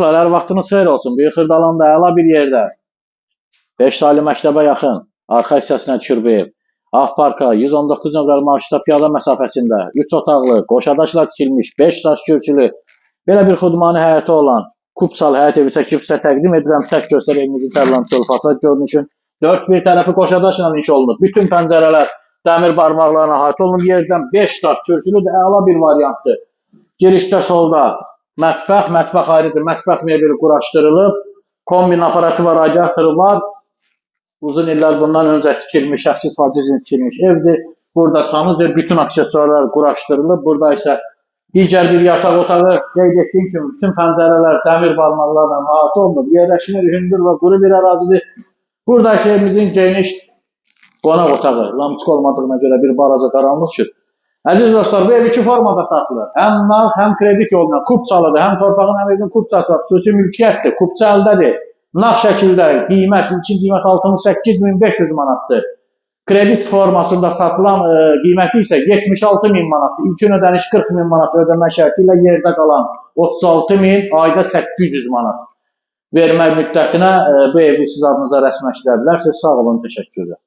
Hər vaxtınız xeyir olsun. Bir Xırdalanda əla bir yerdə 5 saylı məktəbə yaxın arxa hissəsinə düşür bu ev. Ağparka 119 nömrəli marşruta piyada məsafəsində 3 otaqlı, qoşadaşla tikilmiş 5 daş kürsülü belə bir xudmani həyəti olan Kupsal həyət evi çəkib sizə təqdim edirəm. Tək göstər evimizin tərlantılı fasad görünüşün. 4 bir tərəfi qoşadaşla inşa olunub. Bütün pəncərələr dəmir barmaqlarına ait olunub. Yerdən 5 daş kürsülü də əla bir variantdır. Girişdə solda mətbəx, mətbəx ayrıdır. Mətbəx mebeli quraşdırılıb. Kombin aparatı var, radiatoru var. Uzun illər bundan öncə tikilmiş, şəxsi istifadə üçün tikilmiş evdir. Burada sanızca bütün aksesuarlar quraşdırılıb. Burada isə digər bir yataq otağı, qeyd etdiyim kimi bütün pəncərələr dəmir barmaqlarla əhatə olunub. Yerləşmə hündür və quru bir ərazidir. Burada isə evimizin geniş qonaq otağı, lamçıq olmadığına görə bir balaca qaranlıq düşür. Əziz dostlar, bu ev iki formada satılır. Həm nağd, həm kredit yoluna Kupçalıdır, həm torpağın həm evin Kupçası var. Xüsusi mülkiyyətdir, Kupça əldədir. Nağd şəkildə qiymət, ilkin qiymət 68.500 manatdır. Kredit formasında satılan qiyməti isə 76.000 manatdır. İlkin ödəniş 40.000 manat ödəmə şərti ilə yerdə qalan 36.000, ayda 800 manat vermək müddətinə bu evi siz adınıza rəsmiləşdirə bilərsiniz. Sağ olun, təşəkkürlər.